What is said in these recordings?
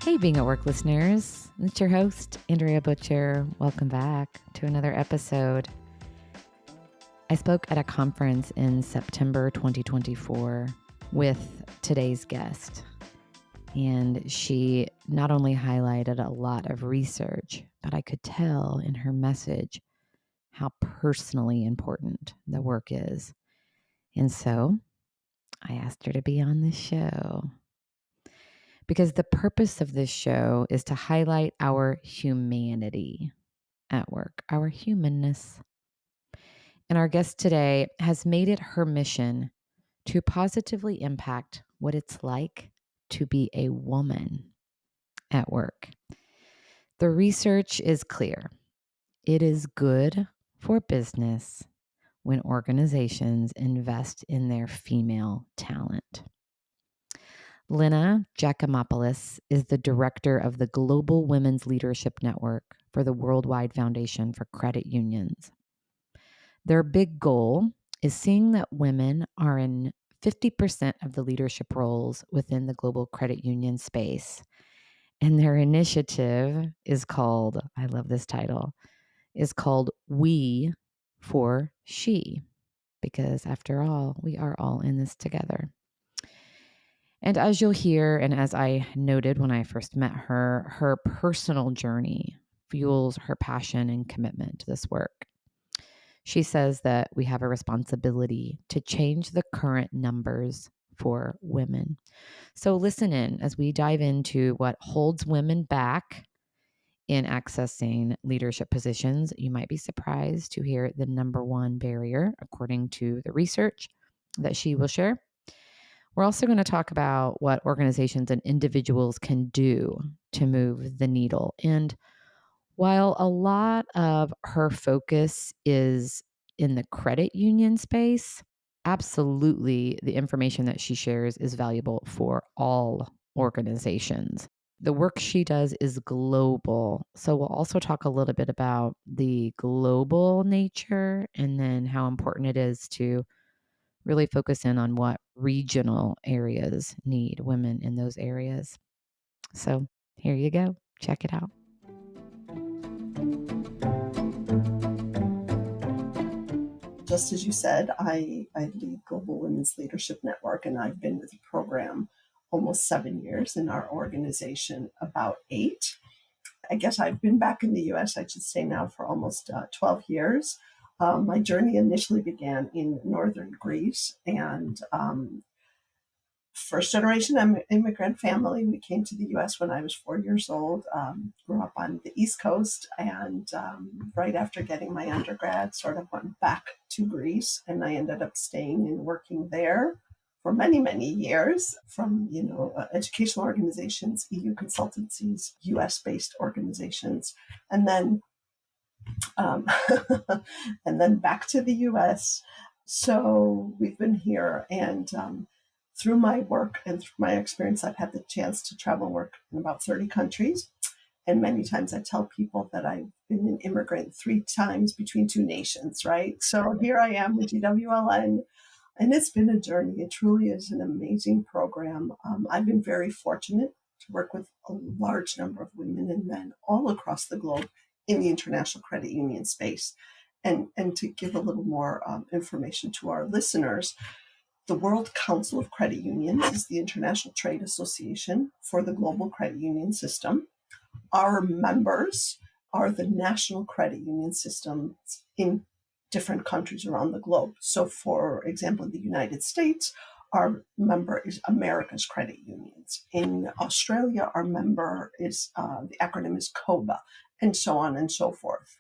Hey, Being at Work listeners. It's your host, Andrea Butcher. Welcome back to another episode. I spoke at a conference in September 2024 with today's guest, and she not only highlighted a lot of research, but I could tell in her message how personally important the work is. And so I asked her to be on this show, because the purpose of this show is to highlight our humanity at work, our humanness. And our guest today has made it her mission to positively impact what it's like to be a woman at work. The research is clear. It is good for business when organizations invest in their female talent. Eleni Giakoumopoulos is the director of the Global Women's Leadership Network for the Worldwide Foundation for Credit Unions. Their big goal is seeing that women are in 50% of the leadership roles within the global credit union space. And their initiative is called, I love this title, is called We for She, because after all, we are all in this together. And as you'll hear, and as I noted when I first met her, her personal journey fuels her passion and commitment to this work. She says that we have a responsibility to change the current numbers for women. So listen in as we dive into what holds women back in accessing leadership positions. You might be surprised to hear the number one barrier, according to the research that she will share. We're also going to talk about what organizations and individuals can do to move the needle. And while a lot of her focus is in the credit union space, absolutely the information that she shares is valuable for all organizations. The work she does is global. So we'll also talk a little bit about the global nature and then how important it is to really focus in on what regional areas need women in those areas. So here you go. Check it out. Just as you said, I lead Global Women's Leadership Network, and I've been with the program almost 7 years, in our organization about 8. I guess I've been back in the U.S., I should say now, for almost 12 years. My journey initially began in northern Greece, and first generation immigrant family. We came to the U.S. when I was 4 years old, grew up on the East Coast, and right after getting my undergrad, sort of went back to Greece, and I ended up staying and working there for many, many years, from educational organizations, EU consultancies, U.S.-based organizations, and then and then back to the U.S. So we've been here, and through my work and through my experience, I've had the chance to travel and work in about 30 countries. And many times I tell people that I've been an immigrant 3 times between 2 nations, right? So here I am with GWLN, and it's been a journey. It truly is an amazing program. I've been very fortunate to work with a large number of women and men all across the globe in the international credit union space. And to give a little more information to our listeners, the World Council of Credit Unions is the international trade association for the global credit union system. Our members are the national credit union systems in different countries around the globe. So, for example, in the United States, our member is America's Credit Unions. In Australia, our member is, the acronym is COBA, and so on and so forth.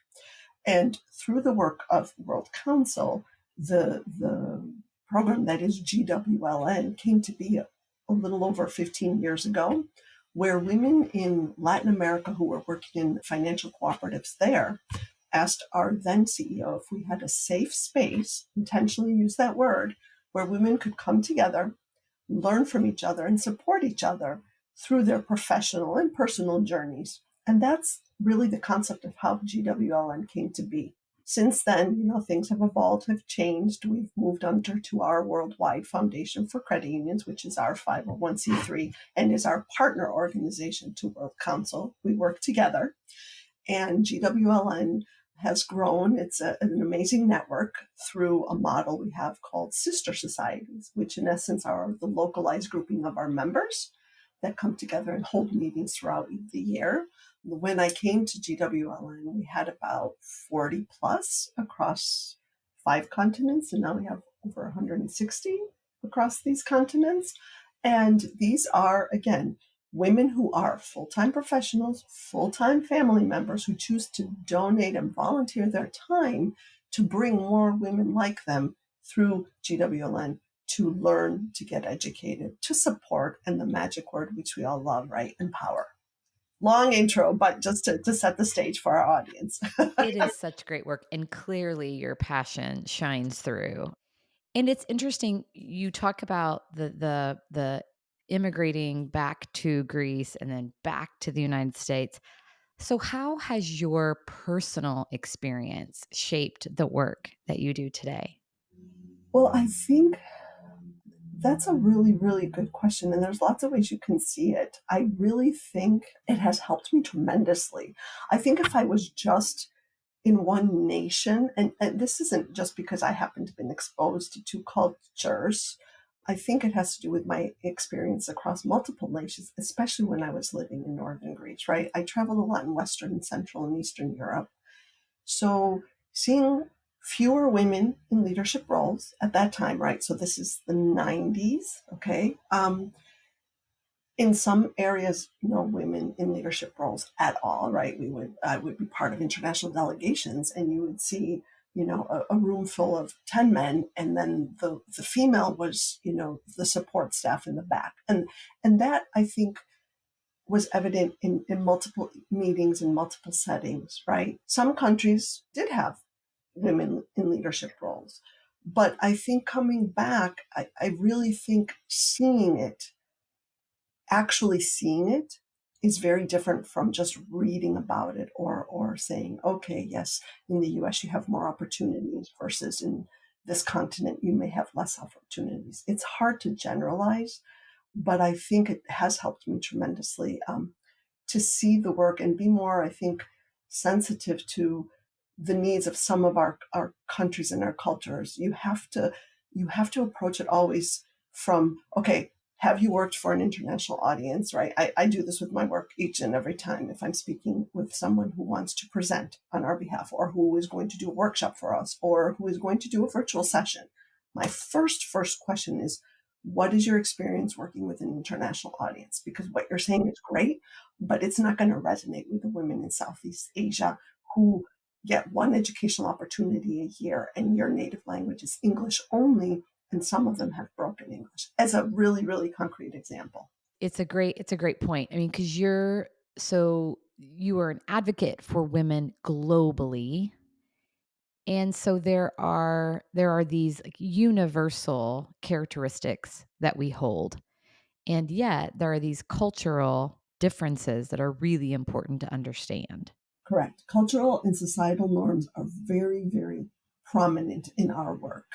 And through the work of World Council, the program that is GWLN came to be a little over 15 years ago, where women in Latin America who were working in financial cooperatives there asked our then CEO if we had a safe space, intentionally use that word, where women could come together, learn from each other, and support each other through their professional and personal journeys. And that's really the concept of how GWLN came to be. Since then, things have evolved, have changed. We've moved under to our Worldwide Foundation for Credit Unions, which is our 501c3 and is our partner organization to World Council. We work together, and GWLN has grown. It's an amazing network through a model we have called sister societies, which in essence are the localized grouping of our members that come together and hold meetings throughout the year. When I came to GWLN, we had about 40 plus across 5 continents, and now we have over 160 across these continents. And these are, again, women who are full-time professionals, full-time family members who choose to donate and volunteer their time to bring more women like them through GWLN to learn, to get educated, to support, and the magic word which we all love, right? Empower. Long intro, but just to set the stage for our audience. It is such great work, and clearly your passion shines through. And it's interesting you talk about the immigrating back to Greece and then back to the United States. So how has your personal experience shaped the work that you do today? Well, I think that's a really, really good question. And there's lots of ways you can see it. I really think it has helped me tremendously. I think if I was just in one nation, and this isn't just because I happen to have been exposed to two cultures, I think it has to do with my experience across multiple nations, especially when I was living in Northern Greece, right? I traveled a lot in Western, Central, and Eastern Europe. So seeing fewer women in leadership roles at that time, right? So this is the 90s, okay? In some areas, no women in leadership roles at all, right? I would be part of international delegations, and you would see, a room full of 10 men, and then the female was, the support staff in the back. And that, I think, was evident in multiple meetings in multiple settings, right? Some countries did have women in leadership roles. But I think coming back, I really think actually seeing it is very different from just reading about it or saying, okay, yes, in the US you have more opportunities versus in this continent you may have less opportunities. It's hard to generalize, but I think it has helped me tremendously to see the work and be more, I think, sensitive to the needs of some of our countries and our cultures. You have to approach it always from, okay, have you worked for an international audience, right? I do this with my work each and every time. If I'm speaking with someone who wants to present on our behalf, or who is going to do a workshop for us, or who is going to do a virtual session, my first question is, what is your experience working with an international audience? Because what you're saying is great, but it's not going to resonate with the women in Southeast Asia who get one educational opportunity a year, and your native language is English only, and some of them have broken English, as a really, really concrete example. It's a great point. I mean, because you are an advocate for women globally. And so there are these like universal characteristics that we hold. And yet there are these cultural differences that are really important to understand. Correct. Cultural and societal norms are very, very prominent in our work.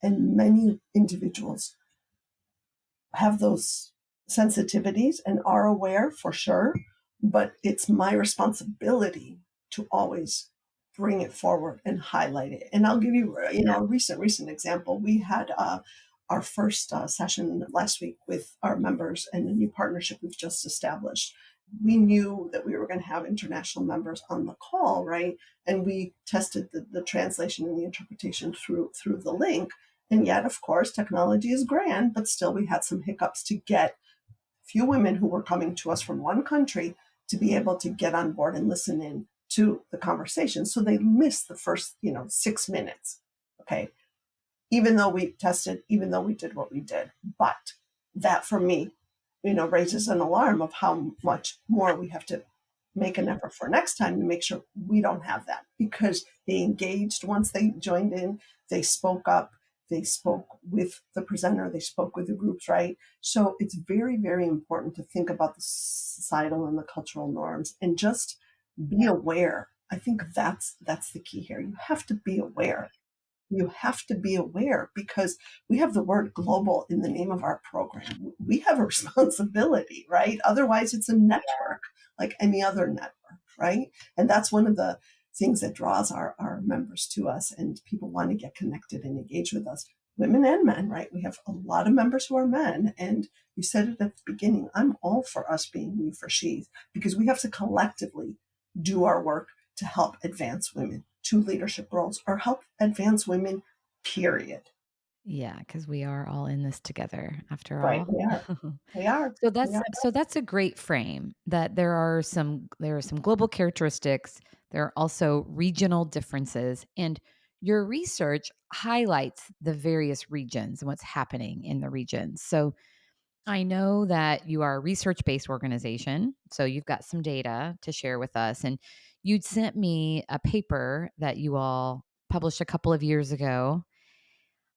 And many individuals have those sensitivities and are aware for sure, but it's my responsibility to always bring it forward and highlight it. And I'll give you, a recent example. We had our first session last week with our members and a new partnership we've just established. We knew that we were going to have international members on the call, right? And we tested the translation and the interpretation through the link. And yet, of course, technology is grand, but still we had some hiccups to get few women who were coming to us from one country to be able to get on board and listen in to the conversation. So they missed the first, 6 minutes. Okay. Even though we tested, even though we did what we did. But that for me, raises an alarm of how much more we have to make an effort for next time to make sure we don't have that, because they engaged once they joined in, they spoke up, they spoke with the presenter, they spoke with the groups, right? So it's very, very important to think about the societal and the cultural norms and just be aware I think that's the key here. You have to be aware. You have to be aware because we have the word global in the name of our program. We have a responsibility, right? Otherwise, it's a network like any other network, right? And that's one of the things that draws our members to us, and people want to get connected and engage with us, women and men, right? We have a lot of members who are men. And you said it at the beginning, I'm all for us being we for she's, because we have to collectively do our work to help advance women to leadership roles or help advance women, period. Yeah, because we are all in this together after Right. all. We are. We are. So We that's are. so that's a great frame that there are some global characteristics. There are also regional differences, and your research highlights the various regions and what's happening in the regions. So I know that you are a research-based organization, so you've got some data to share with us, and you'd sent me a paper that you all published a couple of years ago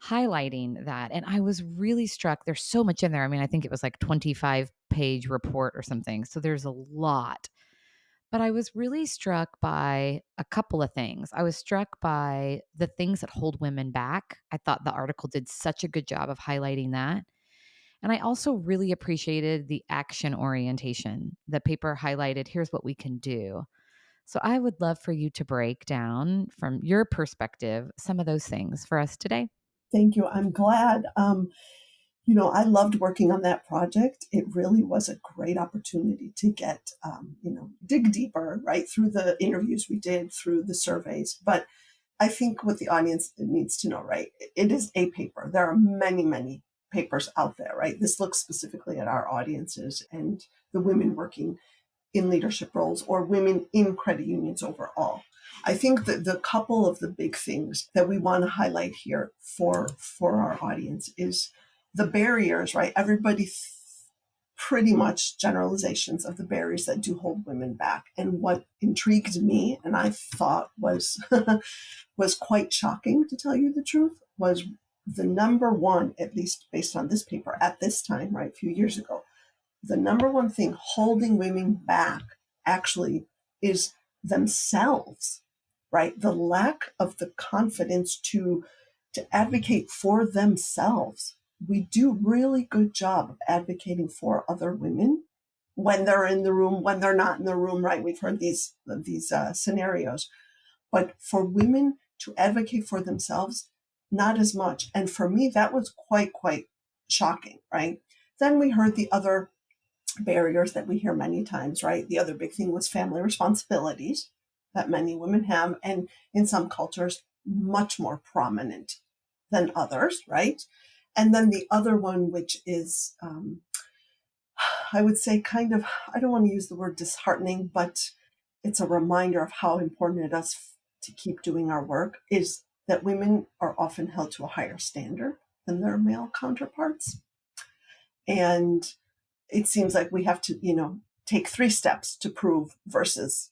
highlighting that. And I was really struck. There's so much in there. I mean, I think it was like 25-page report or something. So there's a lot. But I was really struck by a couple of things. I was struck by the things that hold women back. I thought the article did such a good job of highlighting that. And I also really appreciated the action orientation. The paper highlighted here's what we can do. So I would love for you to break down from your perspective some of those things for us today. Thank you. I'm glad. I loved working on that project. It really was a great opportunity to get, dig deeper, right, through the interviews we did, through the surveys. But I think what the audience needs to know, right, it is a paper. There are many, many papers out there, right? This looks specifically at our audiences and the women working in leadership roles or women in credit unions overall. I think that the couple of the big things that we want to highlight here for our audience is the barriers, right? Everybody pretty much generalizations of the barriers that do hold women back. And what intrigued me and I thought was was quite shocking, to tell you the truth, was the number one, at least based on this paper at this time, right, a few years ago, the number one thing holding women back actually is themselves, right? The lack of the confidence to advocate for themselves. We do really good job of advocating for other women when they're in the room, when they're not in the room, right? We've heard these scenarios, but for women to advocate for themselves, not as much. And for me, that was quite shocking, right? Then we heard the other barriers that we hear many times, right? The other big thing was family responsibilities that many women have, and in some cultures, much more prominent than others, right? And then the other one, which is, I would say, kind of, I don't want to use the word disheartening, but it's a reminder of how important it is to keep doing our work, is that women are often held to a higher standard than their male counterparts. And it seems like we have to, take 3 steps to prove versus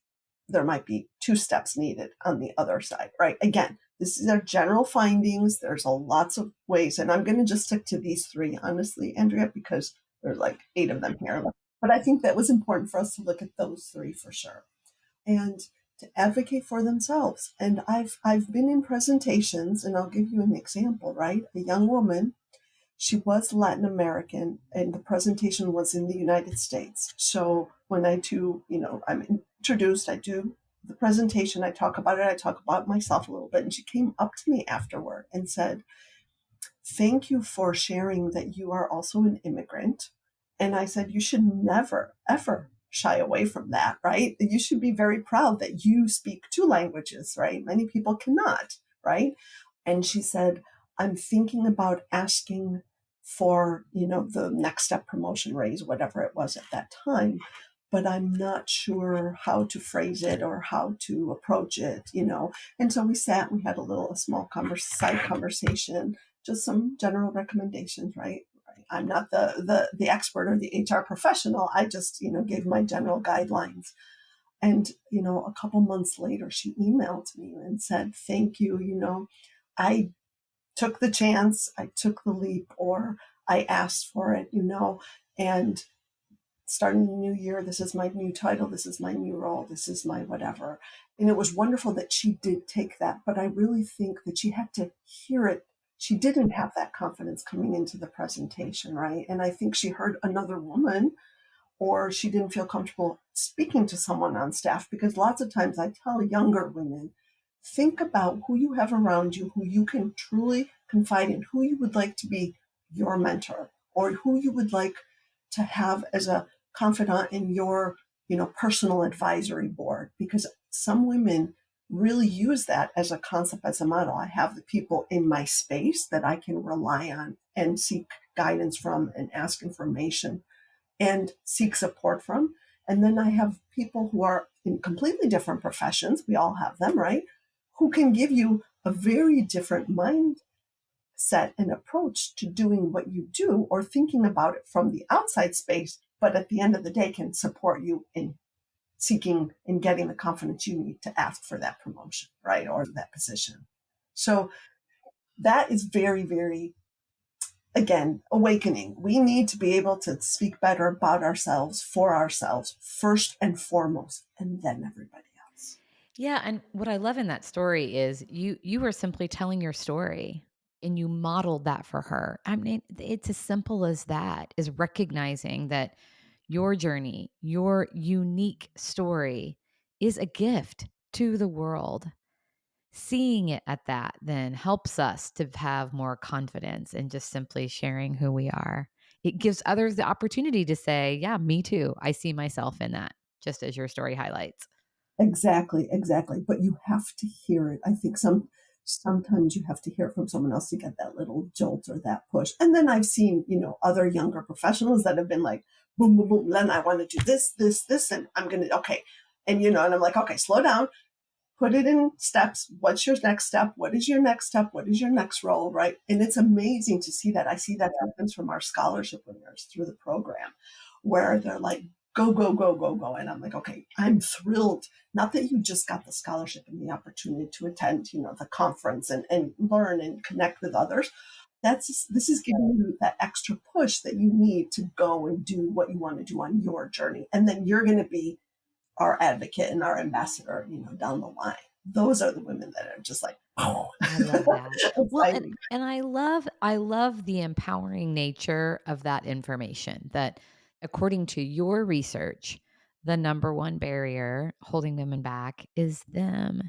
there might be 2 steps needed on the other side, right? Again, this is our general findings. There's a lots of ways, and I'm going to just stick to these 3, honestly, Andrea, because there's like 8 of them here. But I think that was important for us to look at those 3 for sure, and to advocate for themselves. And I've been in presentations, and I'll give you an example, right? A young woman, she was Latin American, and the presentation was in the United States. So when I do, I'm introduced, I do the presentation, I talk about it, I talk about myself a little bit. And she came up to me afterward and said, "Thank you for sharing that you are also an immigrant." And I said, "You should never, ever shy away from that, right? You should be very proud that you speak 2 languages, right? Many people cannot, right?" And she said, "I'm thinking about asking for, the next step promotion raise, whatever it was at that time, but I'm not sure how to phrase it or how to approach it." And so we sat, we had a small side conversation, just some general recommendations, right? I'm not the expert or the HR professional. I just, gave my general guidelines. And, a couple months later, she emailed me and said, "Thank you. I took the chance, I took the leap, or I asked for it, and starting the new year, this is my new title, this is my new role, this is my whatever. And it was wonderful that she did take that, but I really think that she had to hear it. She didn't have that confidence coming into the presentation, right? And I think she heard another woman, or she didn't feel comfortable speaking to someone on staff, because lots of times I tell younger women, think about who you have around you, who you can truly confide in, who you would like to be your mentor, or who you would like to have as a confidant in your, personal advisory board, because some women really use that as a concept, as a model. I have the people in my space that I can rely on and seek guidance from and ask information and seek support from. And then I have people who are in completely different professions. We all have them, right? Who can give you a very different mindset and approach to doing what you do, or thinking about it from the outside space, but at the end of the day can support you in seeking and getting the confidence you need to ask for that promotion, right? Or that position. So that is very, very, again, awakening. We need to be able to speak better about ourselves, for ourselves, first and foremost, and then everybody else. Yeah, and what I love in that story is you were simply telling your story and you modeled that for her. I mean, it's as simple as that, is recognizing that your journey, your unique story is a gift to the world. Seeing it at that then helps us to have more confidence in just simply sharing who we are. It gives others the opportunity to say, yeah, me too. I see myself in that, just as your story highlights. Exactly, exactly. But you have to hear it. I think sometimes you have to hear it from someone else to get that little jolt or that push. And then I've seen, other younger professionals that have been like, boom, boom, boom. Then I want to do this, this, this, and I'm gonna okay. And I'm like, okay, slow down, put it in steps. What's your next step? What is your next step? What is your next role? Right. And it's amazing to see that. I see that happens from our scholarship winners through the program, where they're like, go, go, go, go, go. And I'm like, okay, I'm thrilled. Not that you just got the scholarship and the opportunity to attend, the conference and learn and connect with others. This is giving you that extra push that you need to go and do what you want to do on your journey. And then you're going to be our advocate and our ambassador, down the line. Those are the women that are just like, oh, I love that. Well, and exciting. and I love the empowering nature of that information, that according to your research, the number one barrier holding women back is them.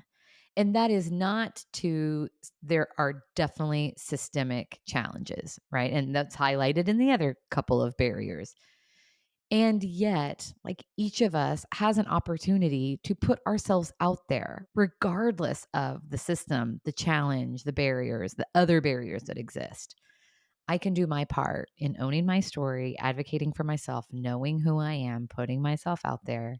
And that is not to, there are definitely systemic challenges, right? And that's highlighted in the other couple of barriers. And yet, like, each of us has an opportunity to put ourselves out there, regardless of the system, the challenge, the barriers, the other barriers that exist. I can do my part in owning my story, advocating for myself, knowing who I am, putting myself out there,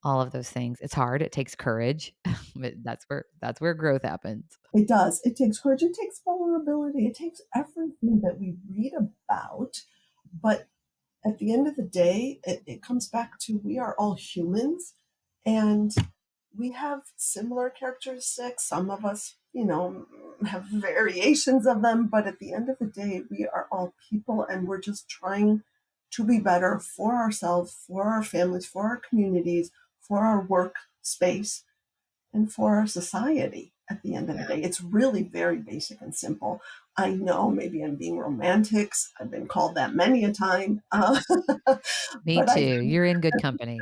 all of those things. It's hard. It takes courage, but that's where growth happens. It does. It takes courage. It takes vulnerability. It takes everything that we read about. But at the end of the day, it comes back to, we are all humans, and we have similar characteristics. Some of us, have variations of them, but at the end of the day, we are all people, and we're just trying to be better for ourselves, for our families, for our communities, for our work space, and for our society at the end of the day. It's really very basic and simple. I know maybe I'm being romantic. I've been called that many a time. Me But too. I You're in good company.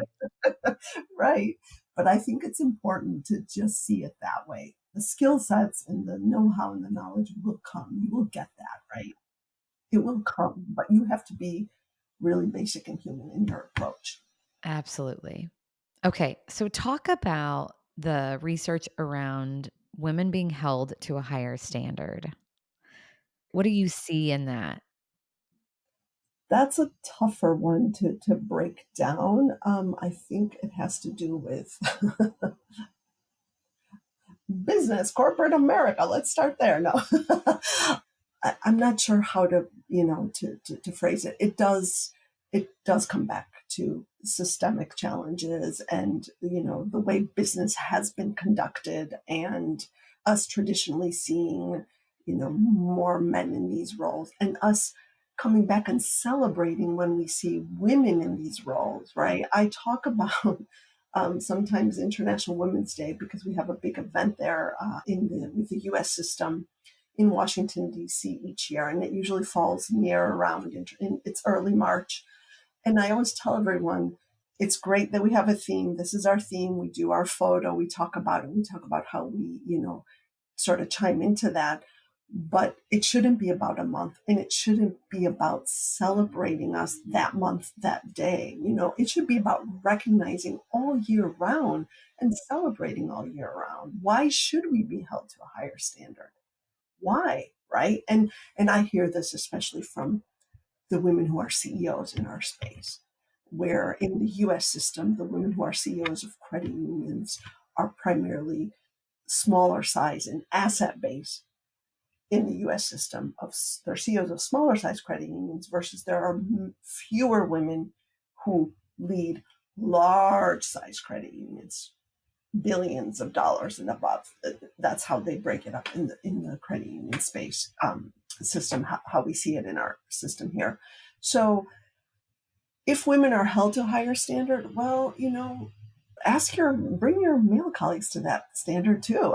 right. But I think it's important to just see it that way. The skill sets and the know-how and the knowledge will come. You will get that, right? It will come, but you have to be really basic and human in your approach. Absolutely. Okay, so talk about the research around women being held to a higher standard. What do you see in that? That's a tougher one to break down. I think it has to do with business, corporate America. Let's start there. No, I'm not sure how to, to phrase it. It does come back to systemic challenges, and, the way business has been conducted, and us traditionally seeing, more men in these roles, and us coming back and celebrating when we see women in these roles, right? I talk about sometimes International Women's Day because we have a big event there with the U.S. system in Washington, D.C. each year, and it usually falls near around it's early March. And I always tell everyone, it's great that we have a theme. This is our theme. We do our photo. We talk about it. We talk about how we, sort of chime into that. But it shouldn't be about a month, and it shouldn't be about celebrating us that month, that day. It should be about recognizing all year round and celebrating all year round. Why should we be held to a higher standard? Why? Right? And I hear this especially from the women who are CEOs in our space, where in the US system, the women who are CEOs of credit unions are primarily smaller size and asset base in the US system they're CEOs of smaller size credit unions versus there are fewer women who lead large size credit unions, billions of dollars and above. That's how they break it up in the credit union space system, how we see it in our system here. So if women are held to a higher standard, well, bring your male colleagues to that standard too.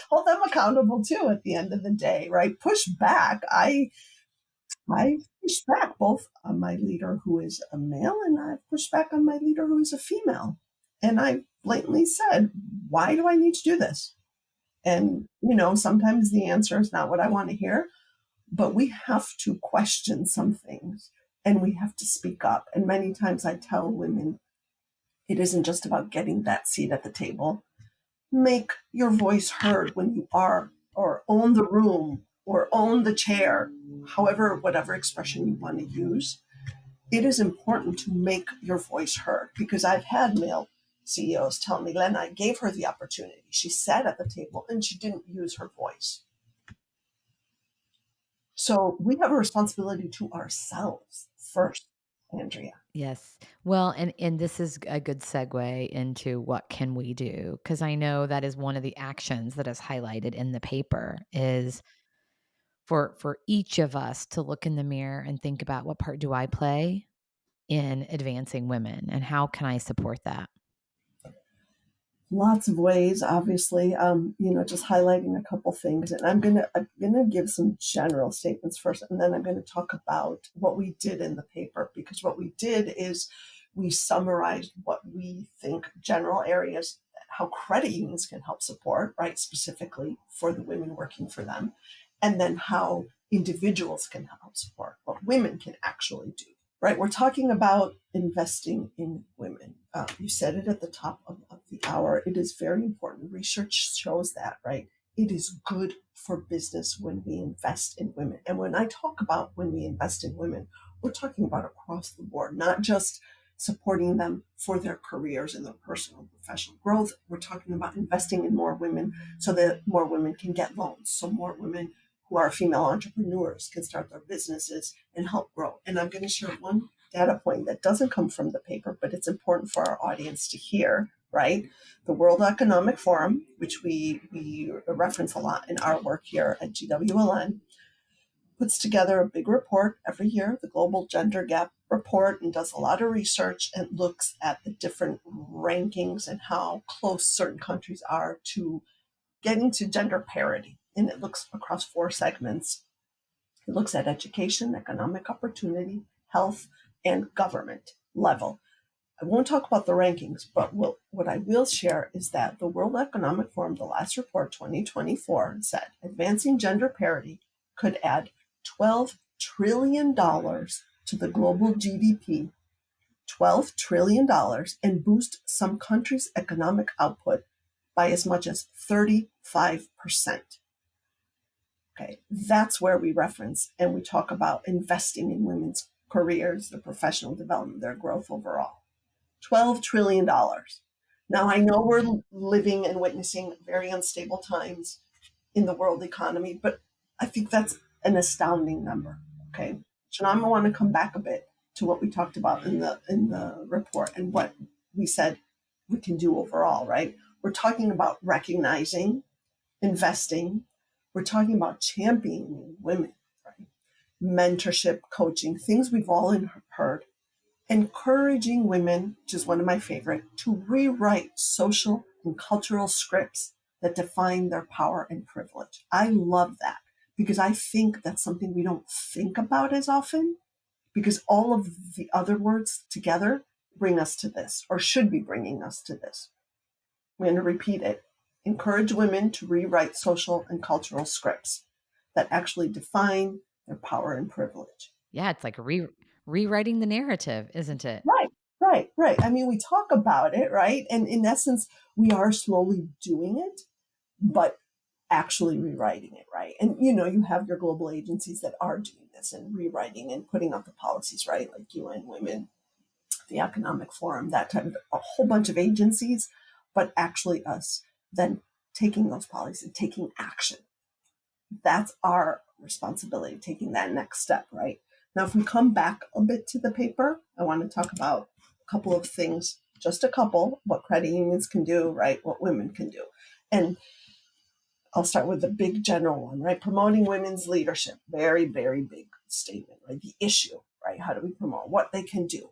Hold them accountable too at the end of the day, right? Push back. I push back both on my leader who is a male and I push back on my leader who is a female. And I blatantly said, why do I need to do this? And, sometimes the answer is not what I want to hear, but we have to question some things and we have to speak up. And many times I tell women, it isn't just about getting that seat at the table. Make your voice heard when you are, or own the room, or own the chair, whatever expression you want to use. It is important to make your voice heard because I've had male CEOs tell me, Len, I gave her the opportunity. She sat at the table and she didn't use her voice. So we have a responsibility to ourselves first, Andrea. Yes. Well, and this is a good segue into what can we do? Because I know that is one of the actions that is highlighted in the paper is for each of us to look in the mirror and think about what part do I play in advancing women and how can I support that? Lots of ways, obviously. Just highlighting a couple things, and I'm gonna give some general statements first, and then I'm going to talk about what we did in the paper because what we did is we summarized what we think general areas how credit unions can help support, right, specifically for the women working for them, and then how individuals can help support what women can actually do. Right, we're talking about investing in women. You said it at the top of the hour. It is very important. Research shows that, right? It is good for business when we invest in women. And when I talk about when we invest in women, we're talking about across the board, not just supporting them for their careers and their personal and professional growth. We're talking about investing in more women so that more women can get loans, so more women who are female entrepreneurs can start their businesses and help grow. And I'm going to share one data point that doesn't come from the paper, but it's important for our audience to hear, right? The World Economic Forum, which we reference a lot in our work here at GWLN, puts together a big report every year, the Global Gender Gap Report, and does a lot of research and looks at the different rankings and how close certain countries are to getting to gender parity. And it looks across 4 segments. It looks at education, economic opportunity, health, and government level. I won't talk about the rankings, but what I will share is that the World Economic Forum, the last report, 2024, said advancing gender parity could add $12 trillion to the global GDP, $12 trillion, and boost some countries' economic output by as much as 35%. Okay, that's where we reference and we talk about investing in women's careers, their professional development, their growth overall. $12 trillion. Now, I know we're living and witnessing very unstable times in the world economy, but I think that's an astounding number. Okay, so now I'm going to want to come back a bit to what we talked about in the report and what we said we can do overall, right? We're talking about recognizing, investing. We're talking about championing women, right? mentorship, coaching, things we've all heard, encouraging women, which is one of my favorite, to rewrite social and cultural scripts that define their power and privilege. I love that because I think that's something we don't think about as often, because all of the other words together bring us to this, or should be bringing us to this. I'm going to repeat it. Encourage women to rewrite social and cultural scripts that actually define their power and privilege. Yeah, it's like rewriting the narrative, isn't it? Right, right. I mean, we talk about it, right? And in essence, we are slowly doing it, but actually rewriting it, right? And you have your global agencies that are doing this and rewriting and putting out the policies, right? Like UN Women, the Economic Forum, that type of a whole bunch of agencies, but actually us then taking those policies and taking action. That's our responsibility, taking that next step, right? Now, if we come back a bit to the paper, I want to talk about a couple of things, just a couple, what credit unions can do, right? What women can do. And I'll start with the big general one, right? Promoting women's leadership. Very, very big statement, right? The issue, right? How do we promote what they can do?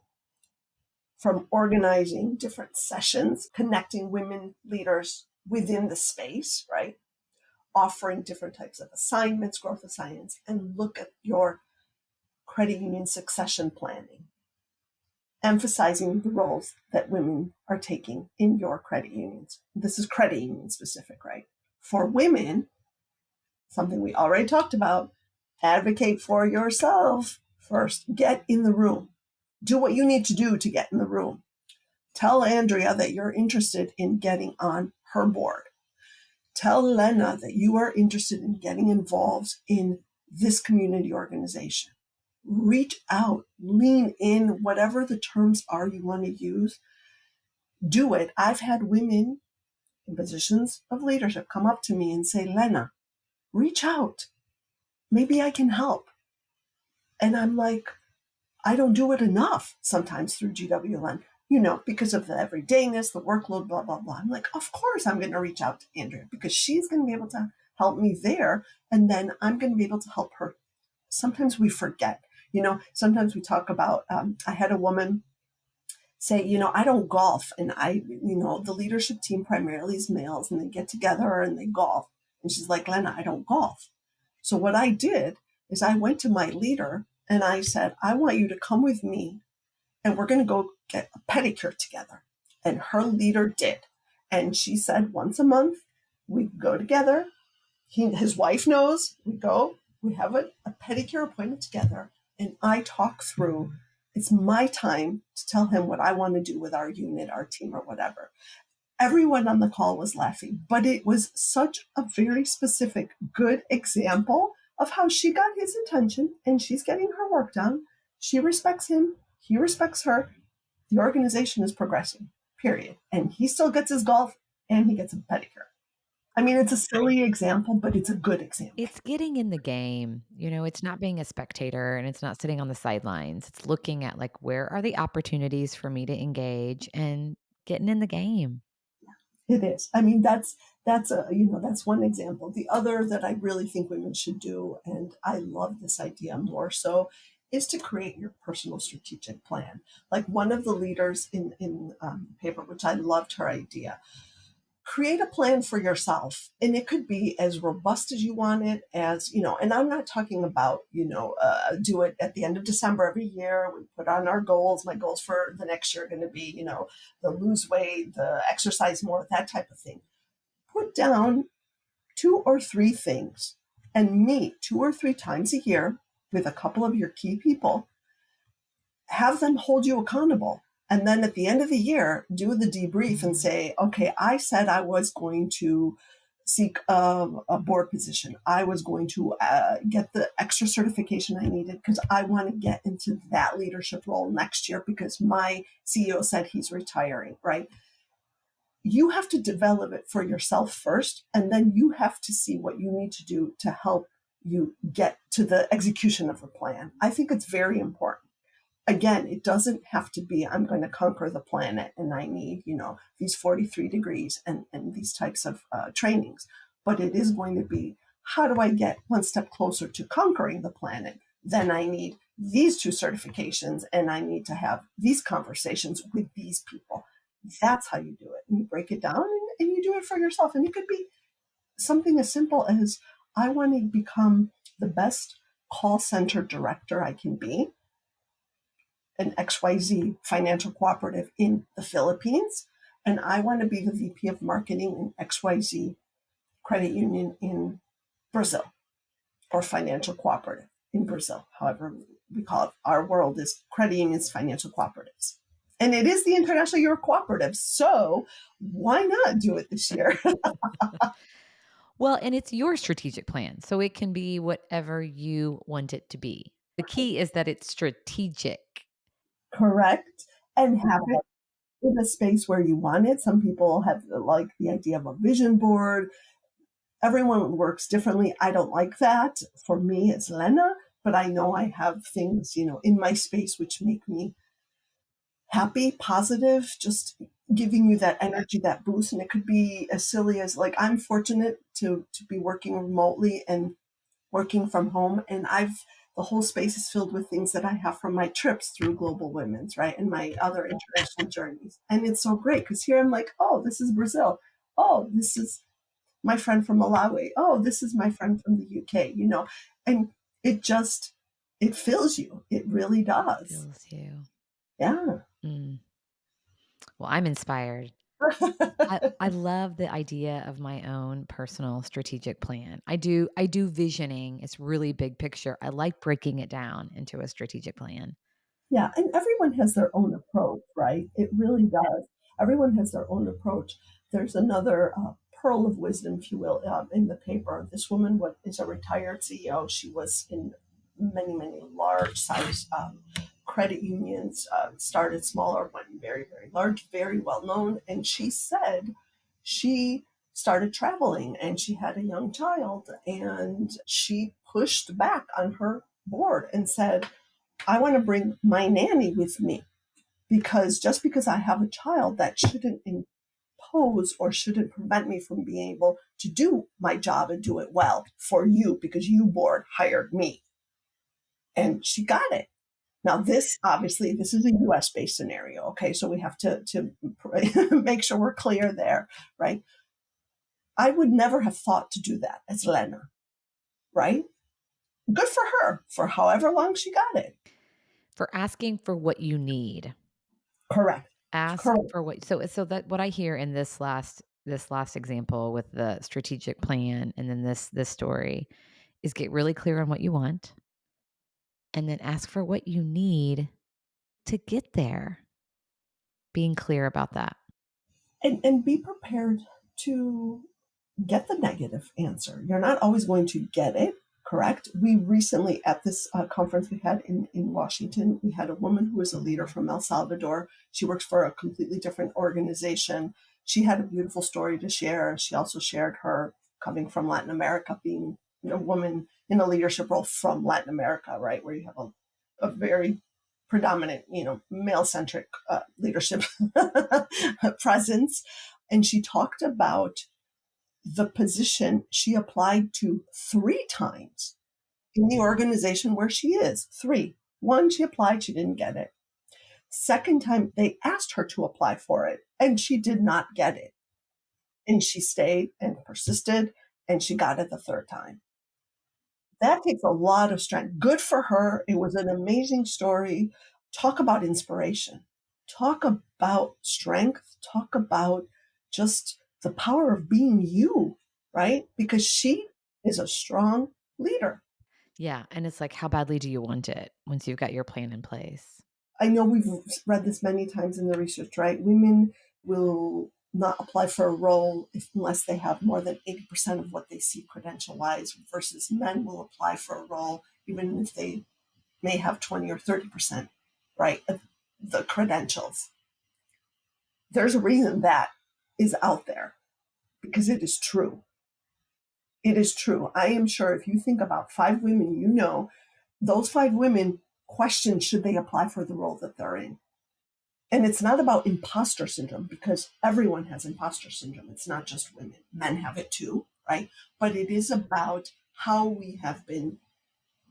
From organizing different sessions, connecting women leaders within the space, right? Offering different types of assignments, growth assignments, and look at your credit union succession planning, emphasizing the roles that women are taking in your credit unions. This is credit union specific, right? For women, something we already talked about, advocate for yourself first. Get in the room. Do what you need to do to get in the room. Tell Andrea that you're interested in getting on her board. Tell Lena that you are interested in getting involved in this community organization. Reach out, lean in, whatever the terms are you want to use, do it. I've had women in positions of leadership come up to me and say, Lena, reach out. Maybe I can help. And I'm like, I don't do it enough sometimes through GWLN, because of the everydayness, the workload, blah, blah, blah. I'm like, of course I'm going to reach out to Andrea because she's going to be able to help me there. And then I'm going to be able to help her. Sometimes we forget, sometimes we talk about, I had a woman say, I don't golf. And the leadership team primarily is males and they get together and they golf. And she's like, Lena, I don't golf. So what I did is I went to my leader and I said, I want you to come with me and we're going to go get a pedicure together. And her leader did. And she said, once a month, we go together. His wife knows. We go, we have a pedicure appointment together. And I talk through, it's my time to tell him what I want to do with our unit, our team, or whatever. Everyone on the call was laughing, but it was such a very specific, good example of how she got his attention and she's getting her work done. She respects him. He respects her. The organization is progressing, period. And he still gets his golf and he gets a pedicure. I mean, it's a silly example, but it's a good example. It's getting in the game. It's not being a spectator and it's not sitting on the sidelines. It's looking at like, where are the opportunities for me to engage and getting in the game? It is. I mean, that's that's one example. The other that I really think women should do, and I love this idea more so, is to create your personal strategic plan. Like one of the leaders in the paper, which I loved her idea. Create a plan for yourself, and it could be as robust as you want it, as and I'm not talking about do it at the end of December every year. We put on our goals. My goals for the next year are going to be the lose weight, the exercise more, that type of thing. Put down 2 or 3 things and meet 2 or 3 times a year with a couple of your key people. Have them hold you accountable. And then at the end of the year, do the debrief and say, okay, I said I was going to seek a board position. I was going to get the extra certification I needed because I want to get into that leadership role next year because my CEO said he's retiring, right? You have to develop it for yourself first, and then you have to see what you need to do to help you get to the execution of the plan. I think it's very important. Again, it doesn't have to be, I'm going to conquer the planet and I need, these 43 degrees and these types of trainings. But it is going to be, how do I get one step closer to conquering the planet? then I need these two certifications and I need to have these conversations with these people. That's how you do it. And you break it down and you do it for yourself. And it could be something as simple as I want to become the best call center director I can be, an XYZ financial cooperative in the Philippines. And I want to be the VP of marketing in XYZ credit union in Brazil, or financial cooperative in Brazil, however we call it. Our world is credit unions, financial cooperatives. And it is the International Year of Cooperatives. So why not do it this year? Well, and it's your strategic plan. So it can be whatever you want it to be. The key is that it's strategic. Correct. And have it in a space where you want it. Some people have like the idea of a vision board. Everyone works differently. I don't like that. For me, it's Lena, but I know I have things, in my space which make me happy, positive, just giving you that energy, that boost. And it could be as silly as like I'm fortunate to be working remotely and working from home. And the whole space is filled with things that I have from my trips through Global Women's, right? And my other international journeys. And it's so great because here I'm like, oh, this is Brazil. Oh, this is my friend from Malawi. Oh, this is my friend from the UK, and it fills you. It really does. Feels you. Yeah. Mm. Well, I'm inspired. I love the idea of my own personal strategic plan. I do visioning. It's really big picture. I like breaking it down into a strategic plan. Yeah, and everyone has their own approach, right? It really does. Everyone has their own approach. There's another pearl of wisdom, if you will, in the paper. This woman is a retired CEO. She was in many, many large size credit unions, started smaller, went very, very large, very well known. And she said she started traveling and she had a young child and she pushed back on her board and said, I want to bring my nanny with me because just because I have a child, that shouldn't impose or shouldn't prevent me from being able to do my job and do it well for you because you board hired me. And she got it. Now, this is a US based scenario. Okay. So we have to make sure we're clear there, right? I would never have thought to do that as Lena, right? Good for her for however long she got it. For asking for what you need. Correct. Ask Correct. for what that what I hear in this last example with the strategic plan and then this story is get really clear on what you want and then ask for what you need to get there. Being clear about that. And be prepared to get the negative answer. You're not always going to get it correct. We recently, at this conference we had in Washington, we had a woman who was a leader from El Salvador. She works for a completely different organization. She had a beautiful story to share. She also shared her coming from Latin America, being a woman in a leadership role from Latin America, right, where you have a very predominant, male-centric leadership presence. And she talked about the position she applied to 3 times in the organization where she is. 3. One, she applied, she didn't get it. Second time, they asked her to apply for it, and she did not get it. And she stayed and persisted, and she got it the third time. That takes a lot of strength. Good for her. It was an amazing story. Talk about inspiration. Talk about strength. Talk about just the power of being you, right? Because she is a strong leader. Yeah, and it's like how badly do you want it once you've got your plan in place? I know we've read this many times in the research, right? Women will not apply for a role unless they have more than 80% of what they see credential wise, versus men will apply for a role even if they may have 20 or 30%, right? Of the credentials. There's a reason that is out there because it is true. It is true. I am sure if you think about 5 women, those 5 women question should they apply for the role that they're in. And it's not about imposter syndrome because everyone has imposter syndrome. It's not just women. Men have it too, right? But it is about how we have been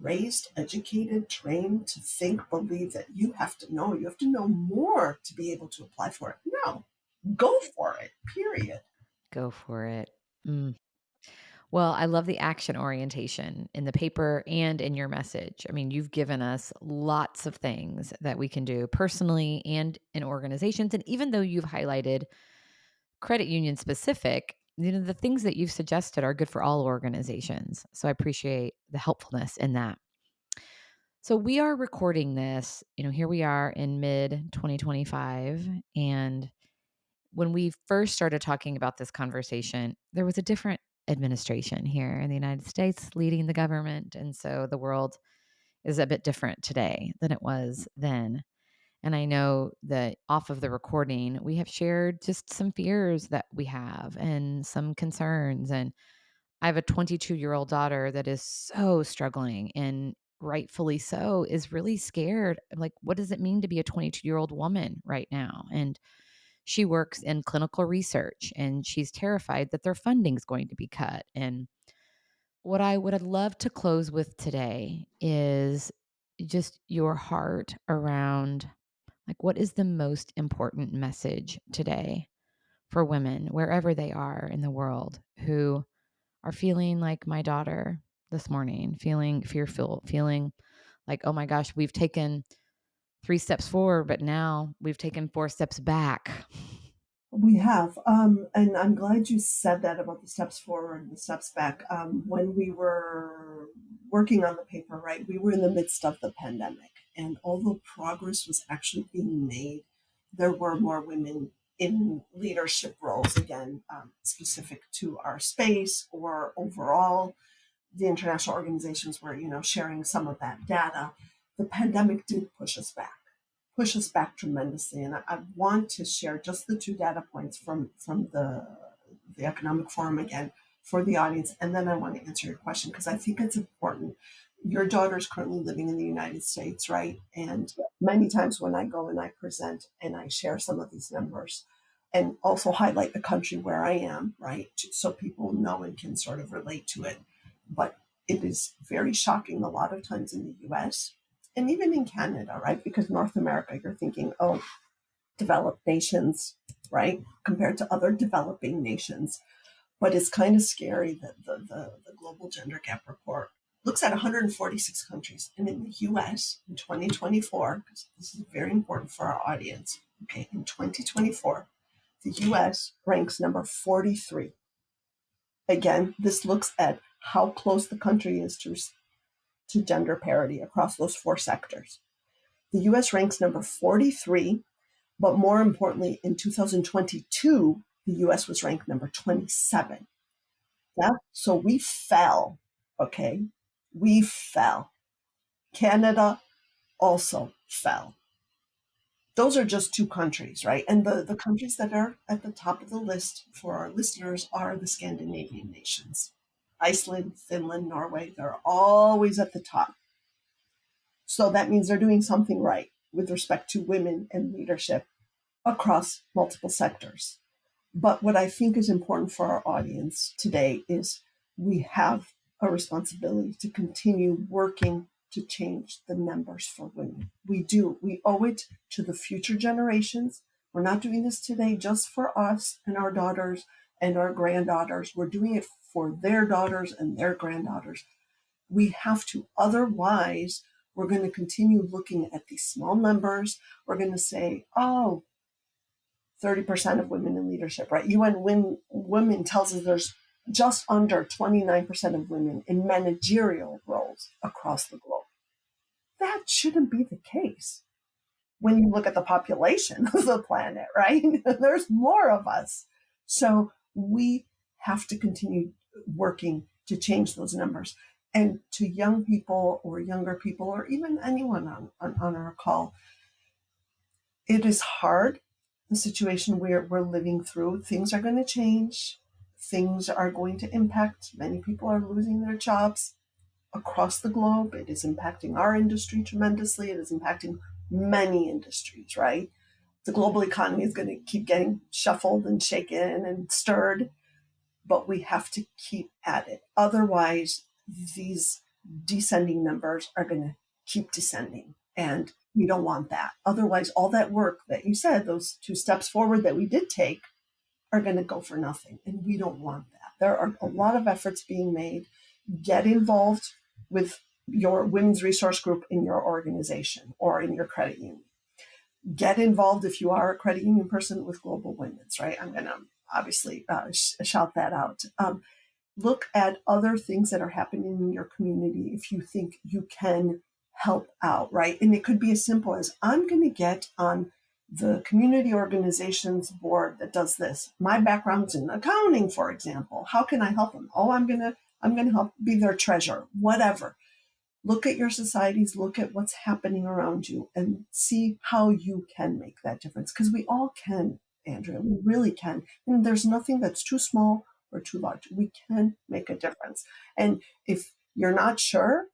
raised, educated, trained to think, believe that you have to know more to be able to apply for it. No, go for it, period. Go for it. Mm. Well, I love the action orientation in the paper and in your message. I mean, you've given us lots of things that we can do personally and in organizations. And even though you've highlighted credit union specific, the things that you've suggested are good for all organizations. So I appreciate the helpfulness in that. So we are recording this, here we are in mid 2025. And when we first started talking about this conversation, there was a different administration here in the United States leading the government. And so the world is a bit different today than it was then. And I know that off of the recording, we have shared just some fears that we have and some concerns. And I have a 22-year-old daughter that is so struggling and rightfully so, is really scared. Like, what does it mean to be a 22-year-old woman right now? And she works in clinical research and she's terrified that their funding is going to be cut. And what I would love to close with today is just your heart around, like, what is the most important message today for women, wherever they are in the world, who are feeling like my daughter this morning, feeling fearful, feeling like, oh my gosh, we've taken 3 steps forward, but now we've taken 4 steps back. We have, and I'm glad you said that about the steps forward and the steps back. When we were working on the paper, right, we were in the midst of the pandemic, and although progress was actually being made, there were more women in leadership roles, again, specific to our space or overall. The international organizations were, sharing some of that data. The pandemic did push us back tremendously. And I want to share just the two data points from the Economic Forum again for the audience. And then I want to answer your question because I think it's important. Your daughter is currently living in the United States, right? And many times when I go and I present and I share some of these numbers and also highlight the country where I am, right? So people know and can sort of relate to it. But it is very shocking a lot of times in the US and even in Canada, right? Because North America, you're thinking, oh, developed nations, right? Compared to other developing nations. But it's kind of scary that the Global Gender Gap Report looks at 146 countries. And in the US in 2024, because this is very important for our audience, okay, in 2024, the US ranks number 43. Again, this looks at how close the country is to gender parity across those 4 sectors. The US ranks number 43, but more importantly, in 2022, the US was ranked number 27. Yeah, so we fell, okay? We fell. Canada also fell. Those are just two countries, right? And the countries that are at the top of the list for our listeners are the Scandinavian nations. Iceland, Finland, Norway, they're always at the top. So that means they're doing something right with respect to women and leadership across multiple sectors. But what I think is important for our audience today is we have a responsibility to continue working to change the numbers for women. We do. We owe it to the future generations. We're not doing this today just for us and our daughters and our granddaughters. We're doing it for their daughters and their granddaughters. We have to. Otherwise, we're going to continue looking at these small numbers. We're going to say, oh, 30% of women in leadership, right? UN Women tells us there's just under 29% of women in managerial roles across the globe. That shouldn't be the case when you look at the population of the planet, right? There's more of us. So we have to continue working to change those numbers. And to young people or younger people, or even anyone on our call, it is hard, the situation we're living through. Things are going to change. Things are going to impact. Many people are losing their jobs across the globe. It is impacting our industry tremendously. It is impacting many industries, right? The global economy is going to keep getting shuffled and shaken and stirred, but we have to keep at it. Otherwise, these descending numbers are going to keep descending. And we don't want that. Otherwise, all that work that you said, those 2 steps forward that we did take, are going to go for nothing. And we don't want that. There are a lot of efforts being made. Get involved with your women's resource group in your organization or in your credit union. Get involved if you are a credit union person with Global Women's, right? I'm going to obviously shout that out. Look at other things that are happening in your community if you think you can help out, right? And it could be as simple as, I'm going to get on the community organizations board that does this. My background's in accounting, for example. How can I help them? Oh, I'm going to help be their treasurer, whatever. Look at your societies, look at what's happening around you, and see how you can make that difference. Because we all can, Andrea, we really can. And there's nothing that's too small or too large. We can make a difference. And if you're not sure,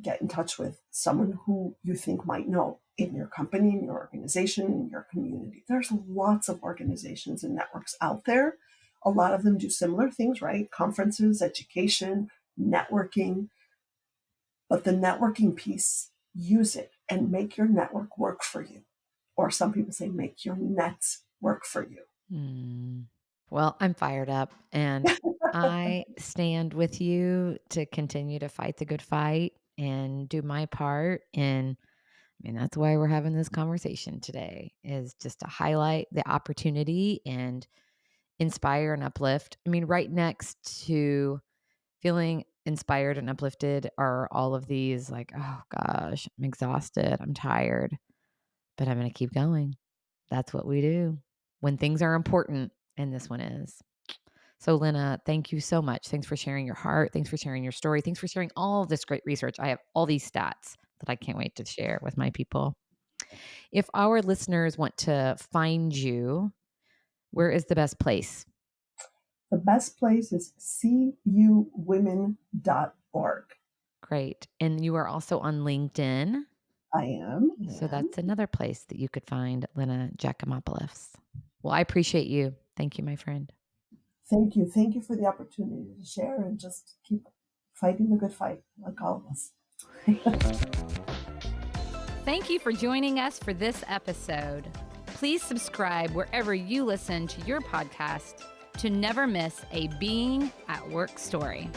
get in touch with someone who you think might know in your company, in your organization, in your community. There's lots of organizations and networks out there. A lot of them do similar things, right? Conferences, education, networking. But the networking piece, use it and make your network work for you. Or some people say, make your nets work for you. Well, I'm fired up, and I stand with you to continue to fight the good fight and do my part. And I mean, that's why we're having this conversation today, is just to highlight the opportunity and inspire and uplift. I mean, right next to feeling inspired and uplifted are all of these, like, oh gosh, I'm exhausted, I'm tired, but I'm going to keep going. That's what we do when things are important, and this one is. So, Lena, thank you so much. Thanks for sharing your heart. Thanks for sharing your story. Thanks for sharing all of this great research. I have all these stats that I can't wait to share with my people. If our listeners want to find you, where is the best place? The best place is cuwomen.org. Great. And you are also on LinkedIn. I am. So that's another place that you could find Eleni Giakoumopoulos. Well, I appreciate you. Thank you, my friend. Thank you. Thank you for the opportunity to share and just keep fighting the good fight, like all of us. Thank you for joining us for this episode. Please subscribe wherever you listen to your podcast to never miss a Being at Work story.